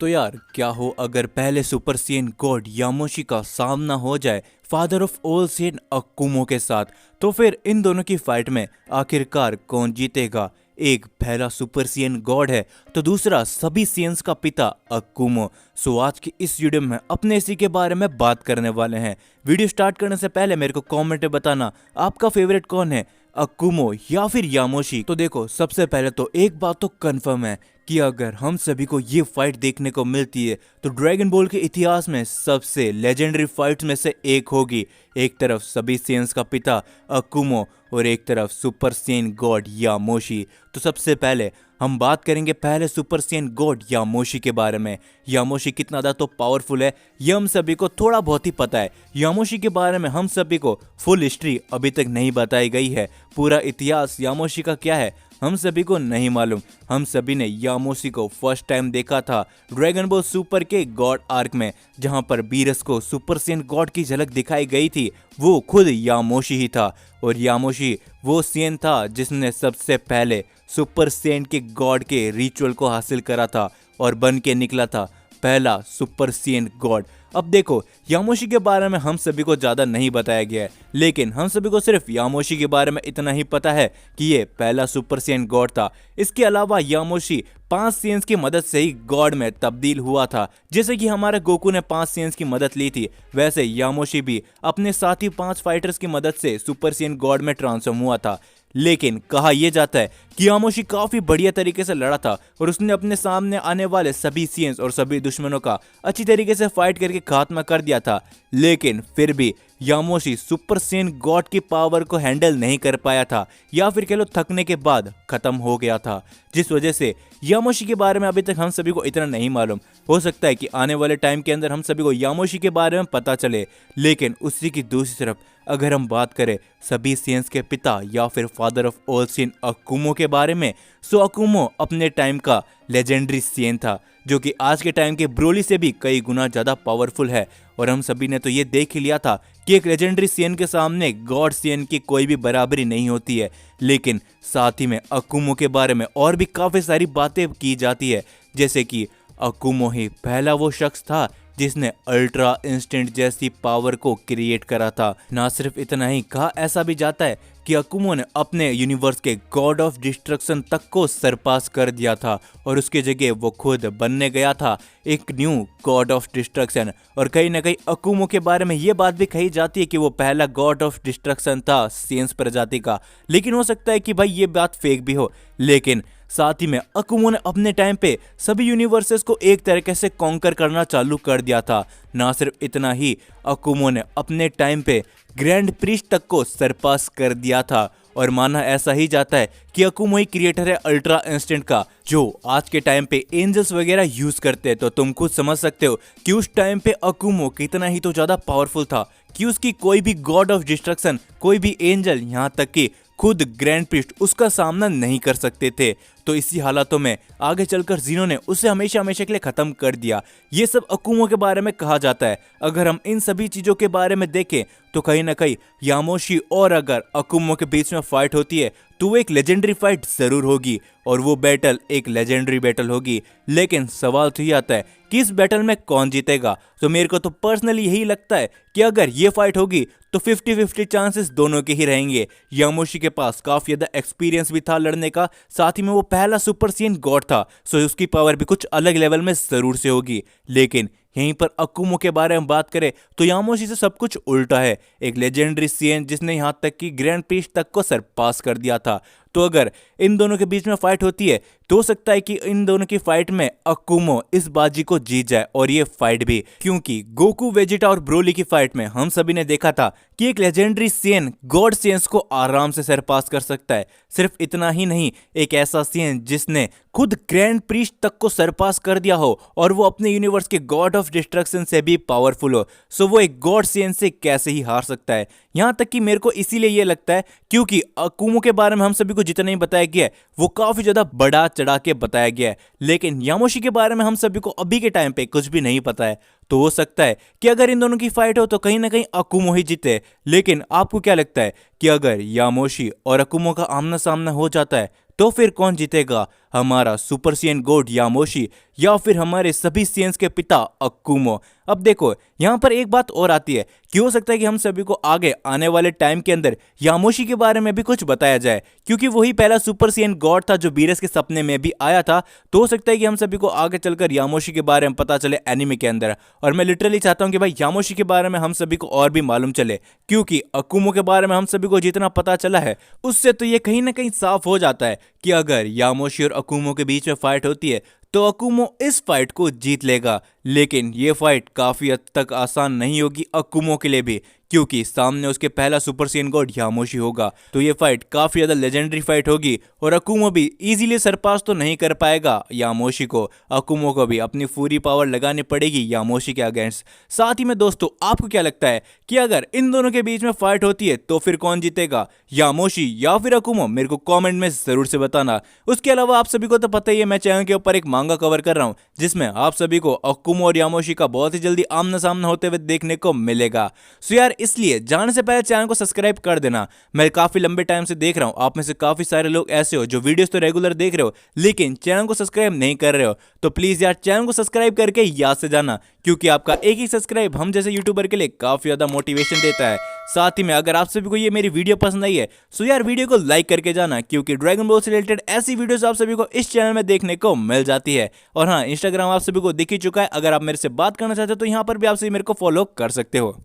तो यार क्या हो अगर पहले सुपर सेन गॉड यामोशी का सामना हो जाए फादर ऑफ ऑल सेन अकुमो के साथ। तो फिर इन दोनों की फाइट में आखिरकार कौन जीतेगा? एक पहला सुपर सेन गॉड है तो दूसरा सभी सेन्स का पिता अकुमो। सो आज की इस वीडियो में अपने इसी के बारे में बात करने वाले हैं। वीडियो स्टार्ट करने से पहले मेरे को कमेंट में बताना आपका फेवरेट कौन है, अकुमो या फिर यामोशी। तो देखो, सबसे पहले तो एक बात तो कंफर्म है कि अगर हम सभी को ये फाइट देखने को मिलती है तो ड्रैगन बॉल के इतिहास में सबसे लेजेंडरी फाइट्स में से एक होगी। एक तरफ सभी सेन्स का पिता अकुमो और एक तरफ सुपर सेन गॉड यामोशी। तो सबसे पहले हम बात करेंगे पहले सुपर सेन गॉड यामोशी के बारे में। यामोशी कितना ज़्यादा तो पावरफुल है ये हम सभी को थोड़ा बहुत ही पता है। यामोशी के बारे में हम सभी को फुल हिस्ट्री अभी तक नहीं बताई गई है। पूरा इतिहास यामोशी का क्या है हम सभी को नहीं मालूम। हम सभी ने यामोशी को फर्स्ट टाइम देखा था ड्रैगन बॉल सुपर के गॉड आर्क में, जहां पर बीरस को सुपर सेन गॉड की झलक दिखाई गई थी। वो खुद यामोशी ही था और यामोशी वो सेन था जिसने सबसे पहले सुपर सेन के गॉड के रिचुअल को हासिल करा था और बन के निकला था पहला सुपर सेन गॉड। अब देखो, यामोशी के बारे में हम सभी को ज़्यादा नहीं बताया गया है, लेकिन हम सभी को सिर्फ यामोशी के बारे में इतना ही पता है कि ये पहला सुपर सेन गॉड था। इसके अलावा यामोशी 5 सेन्स की मदद से ही गॉड में तब्दील हुआ था। जैसे कि हमारे गोकू ने 5 सेन्स की मदद ली थी, वैसे यामोशी भी अपने साथी 5 फाइटर्स की मदद से सुपर सेन गॉड में ट्रांसफॉर्म हुआ था। लेकिन कहा यह जाता है कि यामोशी काफी बढ़िया तरीके से लड़ा था और उसने अपने सामने आने वाले सभी सेन्स और सभी दुश्मनों का अच्छी तरीके से फाइट करके खात्मा कर दिया था। लेकिन फिर भी यामोशी सुपर सेन गॉड की पावर को हैंडल नहीं कर पाया था, या फिर कह लो थकने के बाद खत्म हो गया था, जिस वजह से यामोशी के बारे में अभी तक हम सभी को इतना नहीं मालूम। हो सकता है कि आने वाले टाइम के अंदर हम सभी को यामोशी के बारे में पता चले। लेकिन उसी की दूसरी तरफ अगर हम बात करें सभी सेन्स के पिता या फिर फादर ऑफ ऑल सेन अकुमो के बारे में, सो अकुमो अपने टाइम का लेजेंडरी सेन था जो कि आज के टाइम के ब्रोली से भी कई गुना ज़्यादा पावरफुल है। और हम सभी ने तो ये देख ही लिया था कि एक लेजेंडरी सेन के सामने गॉड सेन की कोई भी बराबरी नहीं होती है। लेकिन साथ ही में अकुमो के बारे में और भी काफ़ी सारी बातें की जाती है, जैसे कि अकुमो ही पहला वो शख्स था जिसने अल्ट्रा इंस्टेंट जैसी पावर को क्रिएट करा था। ना सिर्फ इतना ही, कहा ऐसा भी जाता है कि अकुमो ने अपने यूनिवर्स के गॉड ऑफ डिस्ट्रक्शन तक को सरपास कर दिया था और उसकी जगह वो खुद बनने गया था एक न्यू गॉड ऑफ डिस्ट्रक्शन। और कहीं ना कहीं अकुमो के बारे में ये बात भी कही जाती है कि वो पहला गॉड ऑफ डिस्ट्रक्शन था सेंस प्रजाति का। लेकिन हो सकता है कि भाई ये बात फेक भी हो। लेकिन साथ ही में अकुमो ने अपने टाइम पे सभी यूनिवर्सेस को एक तरीके से कॉन्कर करना चालू कर दिया था। ना सिर्फ इतना ही, अकुमो ने अपने टाइम पे ग्रैंड प्रीस्ट तक को सरपास कर दिया था। और माना ऐसा ही जाता है कि अकुमो ही क्रिएटर है अल्ट्रा इंस्टेंट का, जो आज के टाइम पे एंजल्स वगैरह यूज करते हैं। तो तुम खुद समझ सकते हो कि उस टाइम पे अकुमो कितना ही तो ज्यादा पावरफुल था कि उसकी कोई भी गॉड ऑफ डिस्ट्रक्शन, कोई भी एंजल, यहाँ तक कि खुद ग्रैंड प्रीस्ट उसका सामना नहीं कर सकते थे। तो इसी हालातों में आगे चलकर जीनो ने उसे हमेशा हमेशा के लिए खत्म कर दिया। ये सब अकुमो के बारे में कहा जाता है। अगर हम इन सभी चीजों के बारे में देखें तो कहीं ना कहीं यामोशी और अगर अकुमो के बीच में फाइट होती है तो वो एक लेजेंडरी फाइट जरूर होगी और वो बैटल एक लेजेंडरी बैटल होगी। लेकिन सवाल तो ये आता है कि इस बैटल में कौन जीतेगा। तो मेरे को तो पर्सनली यही लगता है कि अगर ये फाइट होगी तो 50-50 चांसेस दोनों के ही रहेंगे। यामोशी के पास काफी ज्यादा एक्सपीरियंस भी था लड़ने का, साथ ही में वो पहला सुपर सेन गॉड था, सो उसकी पावर भी कुछ अलग लेवल में जरूर से होगी। लेकिन यहीं पर अकुमो के बारे में बात करें तो यामोशी से सब कुछ उल्टा है, एक लेजेंडरी सेन जिसने यहां तक कि ग्रैंड प्रीस्ट तक को सरपास कर दिया था। तो अगर इन दोनों के बीच में फाइट होती है तो हो सकता है कि इन दोनों की फाइट में अकुमो इस बाजी को जीत जाए और ये फाइट भी, क्योंकि गोकू, वेजिटा और ब्रोली की फाइट में हम सभी ने देखा था कि एक लेजेंडरी सेन गॉड सेन्स को आराम से सरपास कर सकता है। सिर्फ इतना ही नहीं, एक ऐसा सेन जिसने खुद ग्रैंड प्रीस्ट तक को सरपास कर दिया हो और वो अपने यूनिवर्स के गॉड ऑफ डिस्ट्रक्शन से भी पावरफुल हो, सो वो एक गॉड सेन से कैसे ही हार सकता है। यहाँ तक कि मेरे को इसीलिए ये लगता है क्योंकि अकुमो के बारे में हम सभी को जितना ही बताया गया है वो काफी ज्यादा बड़ा चढ़ा के बताया गया है। लेकिन यामोशी के बारे में हम सभी को अभी के टाइम पे कुछ भी नहीं पता है। तो हो सकता है कि अगर इन दोनों की फाइट हो तो कहीं ना कहीं अकुमो ही जीते। लेकिन आपको क्या लगता है कि अगर यामोशी और अकुमो का आमना सामना हो जाता है तो फिर कौन जीतेगा? हमारा सुपर सीएन गॉड यामोशी या फिर हमारे सभी सीएन्स के पिता अकुमो। अब देखो यहाँ पर एक बात और आती है कि हो सकता है कि हम सभी को आगे आने वाले टाइम के अंदर यामोशी के बारे में भी कुछ बताया जाए, क्योंकि वही पहला सुपर सीएन गॉड था जो बीरस के सपने में भी आया था। तो हो सकता है कि हम सभी को आगे चलकर यामोशी के बारे में पता चले एनीमे के अंदर। और मैं लिटरली चाहता हूं कि भाई यामोशी के बारे में हम सभी को और भी मालूम चले, क्योंकि अकुमो के बारे में हम सभी को जितना पता चला है उससे तो ये कहीं ना कहीं साफ हो जाता है कि अगर यामोशी और अकुमो के बीच में फाइट होती है तो अकुमो इस फाइट को जीत लेगा। लेकिन ये फाइट काफी हद तक आसान नहीं होगी अकुमो के लिए भी, क्योंकि सामने उसके पहला सुपर सीएन गॉड यामोशी होगा। तो ये फाइट काफी ज्यादा लेजेंडरी फाइट होगी और अकुमो भी इजीली सरपास तो नहीं कर पाएगा यामोशी को। अकुमो को भी अपनी पूरी पावर लगानी पड़ेगी यामोशी के अगेंस्ट। साथ ही में दोस्तों, आपको क्या लगता है कि अगर इन दोनों के बीच में फाइट होती है तो फिर कौन जीतेगा, यामोशी या फिर अकुमो? मेरे को कॉमेंट में जरूर से बताना। उसके अलावा आप सभी को तो पता ही है मैं चैनल के ऊपर एक मांगा कवर कर रहा हूं जिसमें आप सभी को अकुमो और यामोशी का बहुत ही जल्दी आमना सामना होते हुए देखने को मिलेगा। सो यार, इसलिए जाने से पहले चैनल को सब्सक्राइब कर देना। मैं काफी लंबे टाइम से देख रहा हूं, आप में से काफी सारे लोग ऐसे हो जो वीडियोस तो रेगुलर देख रहे हो लेकिन चैनल को सब्सक्राइब नहीं कर रहे हो। तो प्लीज यार चैनल को सब्सक्राइब करके याद से जाना, क्योंकि आपका एक ही सब्सक्राइब हम जैसे यूट्यूबर के लिए काफी ज्यादा मोटिवेशन देता है। साथ ही में अगर आप सभी को ये मेरी वीडियो पसंद आई है तो यार वीडियो को लाइक करके जाना, क्योंकि ड्रैगन बॉल से रिलेटेड ऐसी वीडियोस आप सभी को इस चैनल में देखने को मिल जाती है। और हाँ, इंस्टाग्राम आप सभी को दिख ही चुका है, अगर आप मेरे से बात करना चाहते हो तो यहाँ पर भी आप सभी मेरे को फॉलो कर सकते हो।